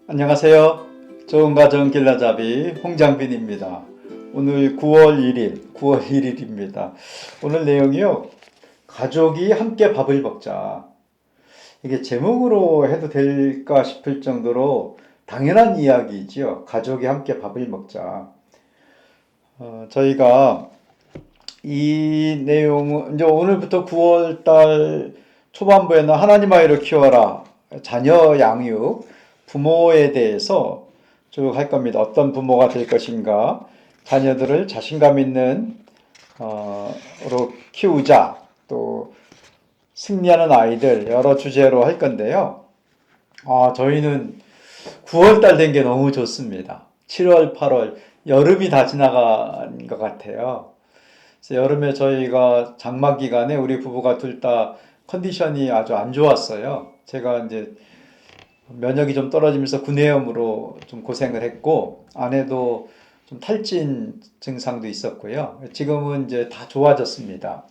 안녕하세요. 좋은 가정 길라잡이 홍장빈입니다. 오늘 9월 1일입니다. 오늘 내용이요. 가족이 함께 밥을 먹자. 이게 제목으로 해도 될까 싶을 정도로 당연한 이야기지요. 가족이 함께 밥을 먹자. 저희가 이 내용은 이제 오늘부터 9월 달 초반부에는 하나님 아이를 키워라. 자녀 양육, 부모에 대해서 쭉 할 겁니다. 어떤 부모가 될 것인가, 자녀들을 자신감 있는 로 키우자, 또 승리하는 아이들 여러 주제로 할 건데요. 저희는 9월 달 된 게 너무 좋습니다. 7월, 8월 여름이 다 지나간 것 같아요. 그래서 여름에 저희가 장마 기간에 우리 부부가 둘 다 컨디션이 아주 안 좋았어요. 제가 이제 면역이 좀 떨어지면서 구내염으로 좀 고생을 했고, 아내도 좀 탈진 증상도 있었고요. 지금은 이제 다 좋아졌습니다.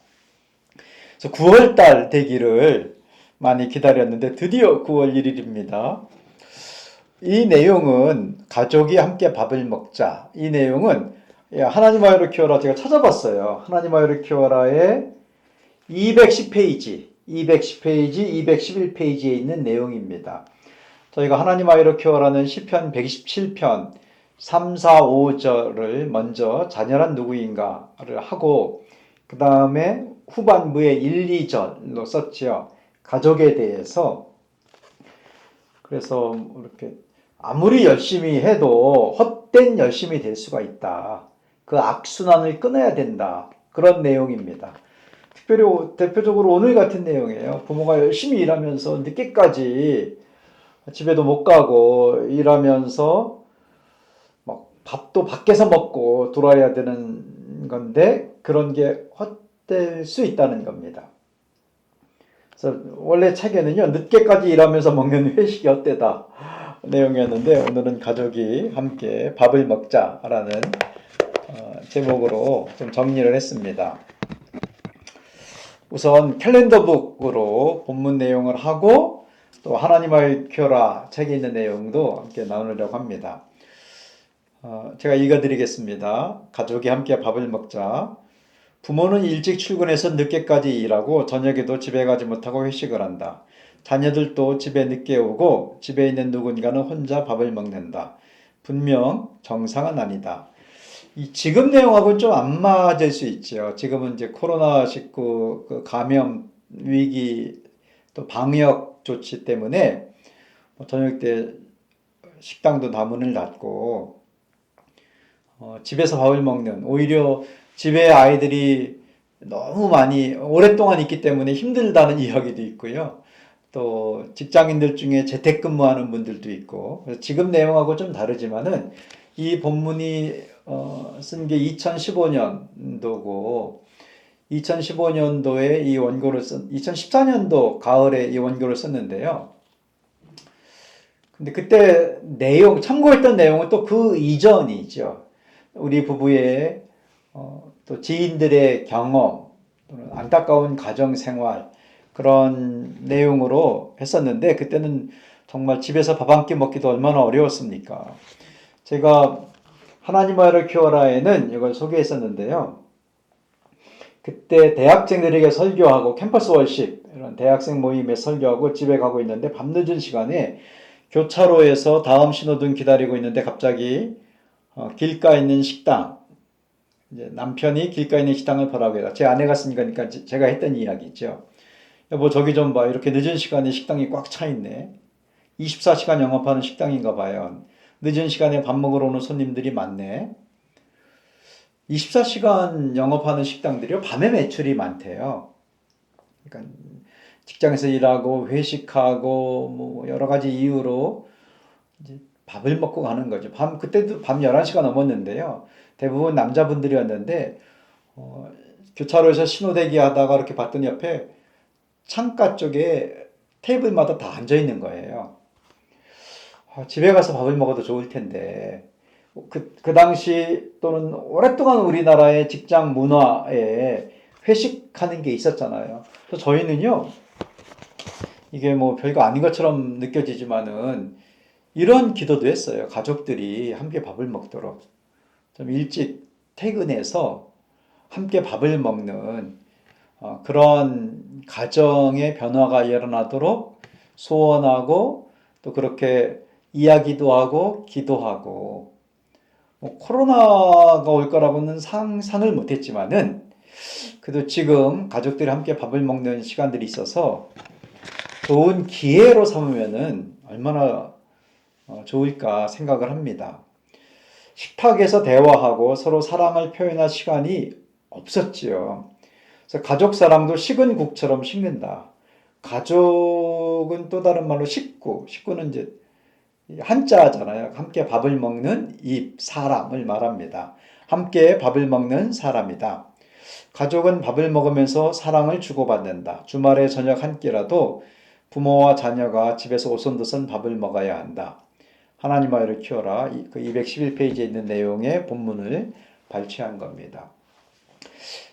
그래서 9월 달 되기를 많이 기다렸는데 드디어 9월 1일입니다. 이 내용은 가족이 함께 밥을 먹자. 이 내용은 하나님 아이를 키워라 제가 찾아봤어요. 하나님 아이를 키워라의 210페이지, 211페이지에 있는 내용입니다. 저희가 하나님 아이를 키워라는 시편 127편 3, 4, 5절을 먼저 자녀란 누구인가를 하고 그 다음에 후반부에 1, 2절로 썼지요. 가족에 대해서. 그래서 이렇게 아무리 열심히 해도 헛된 열심이 될 수가 있다. 그 악순환을 끊어야 된다. 그런 내용입니다. 특별히 대표적으로 오늘 같은 내용이에요. 부모가 열심히 일하면서 늦게까지 집에도 못 가고 일하면서 막 밥도 밖에서 먹고 돌아야 되는 건데 그런 게 헛될 수 있다는 겁니다. 그래서 원래 책에는요, 늦게까지 일하면서 먹는 회식이 헛되다 내용이었는데 오늘은 가족이 함께 밥을 먹자라는 제목으로 좀 정리를 했습니다. 우선 캘린더북으로 본문 내용을 하고 또 하나님 아이 키워라 책에 있는 내용도 함께 나누려고 합니다. 제가 읽어드리겠습니다. 가족이 함께 밥을 먹자. 부모는 일찍 출근해서 늦게까지 일하고 저녁에도 집에 가지 못하고 회식을 한다. 자녀들도 집에 늦게 오고 집에 있는 누군가는 혼자 밥을 먹는다. 분명 정상은 아니다. 지금 내용하고는 좀 안 맞을 수 있죠. 지금은 이제 코로나19 그 감염 위기 또 방역 조치 때문에 저녁 때 식당도 다 문을 닫고 집에서 밥을 먹는, 오히려 집에 아이들이 너무 많이 오랫동안 있기 때문에 힘들다는 이야기도 있고요. 또 직장인들 중에 재택근무하는 분들도 있고, 그래서 지금 내용하고 좀 다르지만은 이 본문이 쓴 게 2015년도고 2015년도에 이 원고를 2014년도 가을에 이 원고를 썼는데요. 근데 그때 참고했던 내용은 또 그 이전이죠. 우리 부부의 또 지인들의 경험, 또는 안타까운 가정 생활, 그런 내용으로 했었는데, 그때는 정말 집에서 밥 한 끼 먹기도 얼마나 어려웠습니까? 제가 하나님 아이를 키워라에는 이걸 소개했었는데요. 그때 대학생들에게 설교하고 캠퍼스 월십, 이런 대학생 모임에 설교하고 집에 가고 있는데 밤늦은 시간에 교차로에서 다음 신호등 기다리고 있는데 갑자기 길가에 있는 식당, 이제 남편이 길가에 있는 식당을 보라고 해요. 제 아내가 쓴 거니까 제가 했던 이야기죠. 여보 저기 좀 봐. 이렇게 늦은 시간에 식당이 꽉 차 있네. 24시간 영업하는 식당인가 봐요. 늦은 시간에 밥 먹으러 오는 손님들이 많네. 24시간 영업하는 식당들이요, 밤에 매출이 많대요. 그러니까 직장에서 일하고 회식하고 뭐 여러 가지 이유로 이제 밥을 먹고 가는 거죠. 그때도 밤 11시가 넘었는데요. 대부분 남자분들이었는데 교차로에서 신호대기 하다가 이렇게 봤더니 옆에 창가 쪽에 테이블마다 다 앉아 있는 거예요. 집에 가서 밥을 먹어도 좋을 텐데. 그 당시 또는 오랫동안 우리나라의 직장 문화에 회식하는 게 있었잖아요. 그래서 저희는요, 이게 뭐 별거 아닌 것처럼 느껴지지만은 이런 기도도 했어요. 가족들이 함께 밥을 먹도록 좀 일찍 퇴근해서 함께 밥을 먹는 그런 가정의 변화가 일어나도록 소원하고 또 그렇게 이야기도 하고 기도하고 뭐 코로나가 올 거라고는 상상을 못했지만은 그래도 지금 가족들이 함께 밥을 먹는 시간들이 있어서 좋은 기회로 삼으면은 얼마나 좋을까 생각을 합니다. 식탁에서 대화하고 서로 사랑을 표현할 시간이 없었지요. 그래서 가족 사랑도 식은 국처럼 식는다. 가족은 또 다른 말로 식구, 식구는 이제 한자잖아요. 함께 밥을 먹는 입, 사람을 말합니다. 함께 밥을 먹는 사람이다. 가족은 밥을 먹으면서 사랑을 주고받는다. 주말에 저녁 한 끼라도 부모와 자녀가 집에서 오손도손 밥을 먹어야 한다. 하나님 아이를 키워라. 그 211페이지에 있는 내용의 본문을 발췌한 겁니다.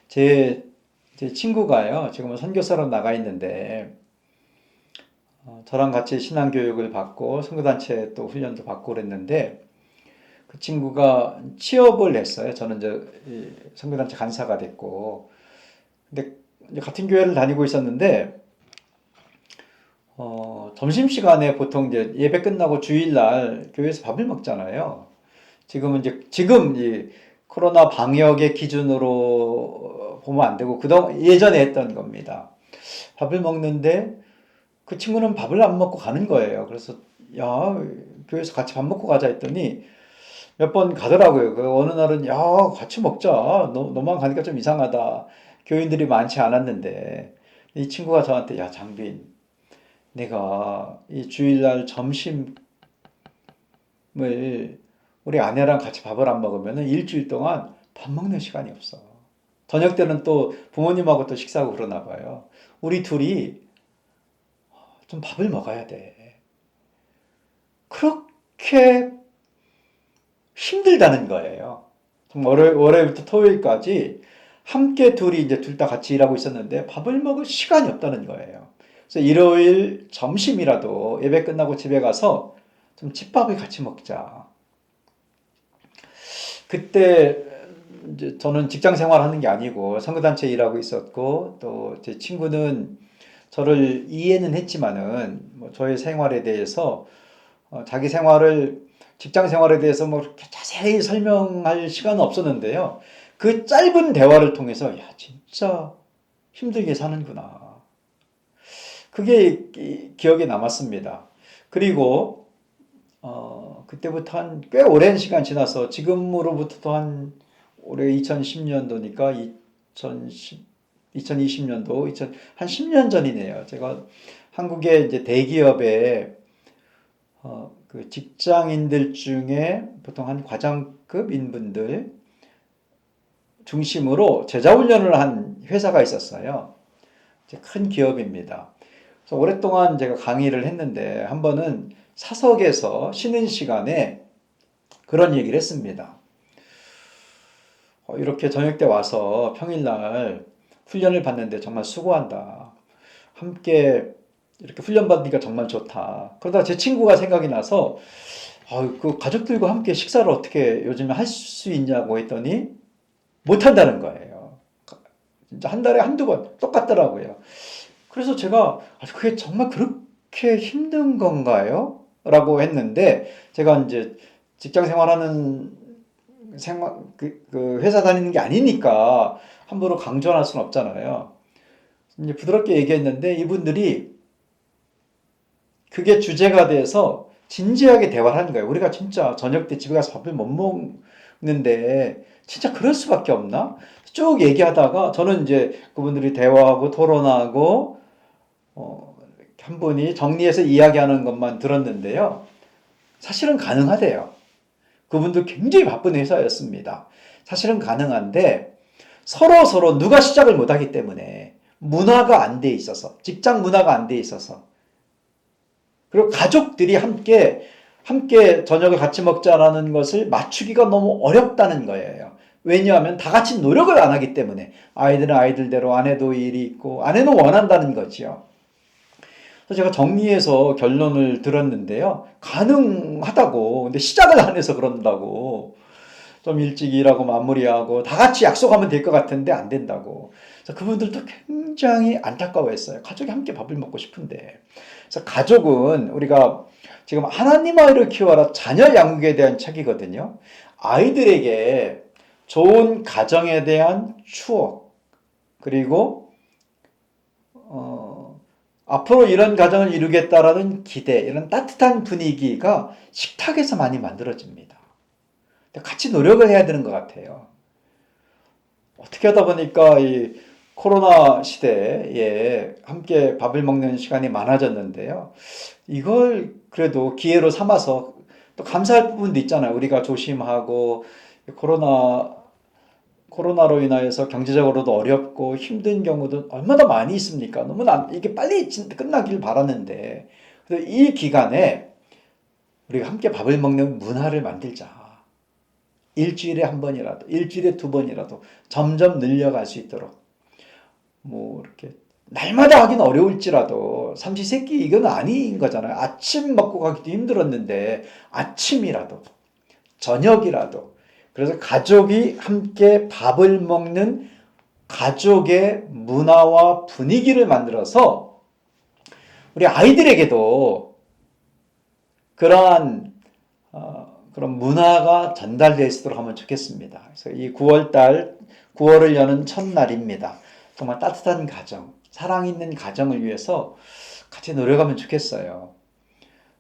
제 친구가요, 지금은 선교사로 나가 있는데, 저랑 같이 신앙교육을 받고, 선교단체 또 훈련도 받고 그랬는데, 그 친구가 취업을 했어요. 저는 이제 선교단체 간사가 됐고, 근데 같은 교회를 다니고 있었는데, 점심시간에 보통 이제 예배 끝나고 주일날 교회에서 밥을 먹잖아요. 지금 이 코로나 방역의 기준으로 보면 안 되고, 그동안 예전에 했던 겁니다. 밥을 먹는데 그 친구는 밥을 안 먹고 가는 거예요. 그래서, 야, 교회에서 같이 밥 먹고 가자 했더니 몇 번 가더라고요. 그 어느 날은, 야, 같이 먹자. 너만 가니까 좀 이상하다. 교인들이 많지 않았는데, 이 친구가 저한테, 야, 장빈, 내가 이 주일날 점심을 우리 아내랑 같이 밥을 안 먹으면 일주일 동안 밥 먹는 시간이 없어. 저녁 때는 또 부모님하고 또 식사하고 그러나 봐요. 우리 둘이 좀 밥을 먹어야 돼. 그렇게 힘들다는 거예요. 월요일부터 토요일까지 함께 둘이 이제 둘 다 같이 일하고 있었는데 밥을 먹을 시간이 없다는 거예요. 그래서 일요일 점심이라도 예배 끝나고 집에 가서 좀 집밥을 같이 먹자. 그때 이제 저는 직장 생활하는 게 아니고 선교단체 일하고 있었고 또 제 친구는 저를 이해는 했지만은 뭐 저의 생활에 대해서 자기 생활을 직장 생활에 대해서 뭐 이렇게 자세히 설명할 시간은 없었는데요. 그 짧은 대화를 통해서 야 진짜 힘들게 사는구나. 그게 기억에 남았습니다. 그리고 그때부터 한 꽤 오랜 시간 지나서 지금으로부터 한 올해 2010년도니까 2020년도 한 10년 전이네요. 제가 한국의 이제 대기업에 그 직장인들 중에 보통 한 과장급인 분들 중심으로 제자훈련을 한 회사가 있었어요. 큰 기업입니다. 그래서 오랫동안 제가 강의를 했는데 한 번은 사석에서 쉬는 시간에 그런 얘기를 했습니다. 이렇게 저녁 때 와서 평일날 훈련을 받는데 정말 수고한다. 함께 이렇게 훈련 받으니까 정말 좋다. 그러다 제 친구가 생각이 나서 그 가족들과 함께 식사를 어떻게 요즘에 할 수 있냐고 했더니 못한다는 거예요. 진짜 한 달에 한두 번 똑같더라고요. 그래서 제가 그게 정말 그렇게 힘든 건가요? 라고 했는데 제가 이제 직장 생활하는 그 회사 다니는 게 아니니까 함부로 강조할 수는 없잖아요. 이제 부드럽게 얘기했는데 이분들이 그게 주제가 돼서 진지하게 대화를 하는 거예요. 우리가 진짜 저녁 때 집에 가서 밥을 못 먹는데 진짜 그럴 수밖에 없나? 쭉 얘기하다가 저는 이제 그분들이 대화하고 토론하고 한 분이 정리해서 이야기하는 것만 들었는데요. 사실은 가능하대요. 그분도 굉장히 바쁜 회사였습니다. 사실은 가능한데 서로 누가 시작을 못하기 때문에 문화가 안 돼 있어서 직장 문화가 안 돼 있어서 그리고 가족들이 함께 저녁을 같이 먹자라는 것을 맞추기가 너무 어렵다는 거예요. 왜냐하면 다 같이 노력을 안 하기 때문에 아이들은 아이들대로 아내도 일이 있고 아내는 원한다는 거지요. 그래서 제가 정리해서 결론을 들었는데요. 가능하다고. 근데 시작을 안 해서 그런다고. 좀 일찍 일하고 마무리하고 다 같이 약속하면 될 것 같은데 안 된다고. 그래서 그분들도 굉장히 안타까워했어요. 가족이 함께 밥을 먹고 싶은데. 그래서 가족은 우리가 지금 하나님 아이를 키워라 자녀 양육에 대한 책이거든요. 아이들에게 좋은 가정에 대한 추억 그리고 앞으로 이런 가정을 이루겠다라는 기대, 이런 따뜻한 분위기가 식탁에서 많이 만들어집니다. 같이 노력을 해야 되는 것 같아요. 어떻게 하다 보니까 이 코로나 시대에 함께 밥을 먹는 시간이 많아졌는데요. 이걸 그래도 기회로 삼아서 또 감사할 부분도 있잖아요. 우리가 조심하고 코로나로 인하여서 경제적으로도 어렵고 힘든 경우도 얼마나 많이 있습니까? 너무 이게 빨리 끝나길 바라는데 이 기간에 우리가 함께 밥을 먹는 문화를 만들자. 일주일에 한 번이라도, 일주일에 두 번이라도 점점 늘려갈 수 있도록 뭐 이렇게 날마다 하긴 어려울지라도 삼시세끼 이건 아닌 거잖아요. 아침 먹고 가기도 힘들었는데 아침이라도 저녁이라도 그래서 가족이 함께 밥을 먹는 가족의 문화와 분위기를 만들어서 우리 아이들에게도 그러한 그런 문화가 전달될 수 있도록 하면 좋겠습니다. 그래서 이 9월을 여는 첫날입니다. 정말 따뜻한 가정, 사랑 있는 가정을 위해서 같이 노력하면 좋겠어요.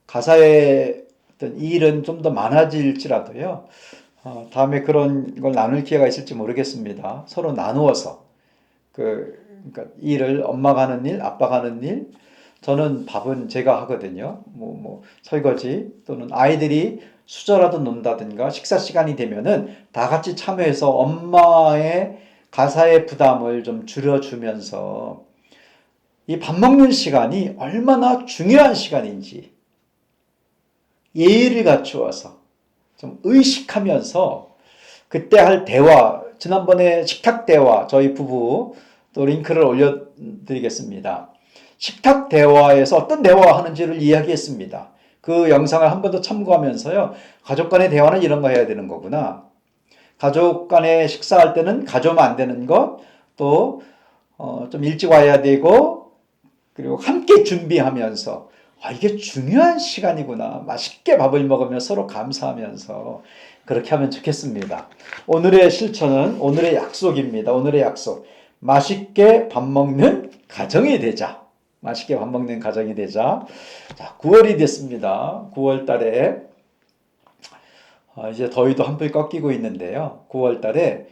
가사의 어떤 일은 좀 더 많아질지라도요. 다음에 그런 걸 나눌 기회가 있을지 모르겠습니다. 서로 나누어서 그러니까 일을 엄마가 하는 일, 아빠가 하는 일, 저는 밥은 제가 하거든요. 뭐 설거지 또는 아이들이 수저라도 논다든가 식사 시간이 되면은 다 같이 참여해서 엄마의 가사의 부담을 좀 줄여주면서 이 밥 먹는 시간이 얼마나 중요한 시간인지 예의를 갖추어서 좀 의식하면서 그때 할 대화, 지난번에 식탁 대화 저희 부부 또 링크를 올려드리겠습니다. 식탁 대화에서 어떤 대화하는지를 이야기했습니다. 그 영상을 한 번 더 참고하면서요. 가족 간의 대화는 이런 거 해야 되는 거구나. 가족 간에 식사할 때는 가져오면 안 되는 것, 또 좀 일찍 와야 되고 그리고 함께 준비하면서 이게 중요한 시간이구나. 맛있게 밥을 먹으며 서로 감사하면서 그렇게 하면 좋겠습니다. 오늘의 실천은 오늘의 약속입니다. 오늘의 약속. 맛있게 밥 먹는 가정이 되자. 맛있게 밥 먹는 가정이 되자. 자, 9월이 됐습니다. 9월 달에 이제 더위도 한풀 꺾이고 있는데요. 9월 달에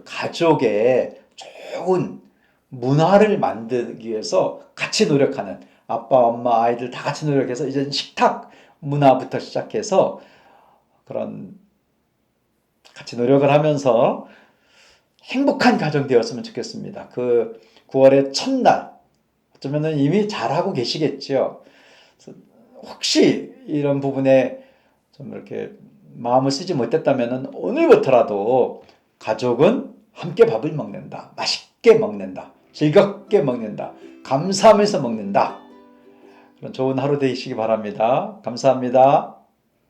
가족의 좋은 문화를 만들기 위해서 같이 노력하는 아빠, 엄마, 아이들 다 같이 노력해서 이제 식탁 문화부터 시작해서 그런 같이 노력을 하면서 행복한 가정 되었으면 좋겠습니다. 그 9월의 첫날 어쩌면 이미 잘하고 계시겠죠. 혹시 이런 부분에 좀 이렇게 마음을 쓰지 못했다면 오늘부터라도 가족은 함께 밥을 먹는다. 맛있게 먹는다. 즐겁게 먹는다. 감사하면서 먹는다. 그런 좋은 하루 되시기 바랍니다. 감사합니다.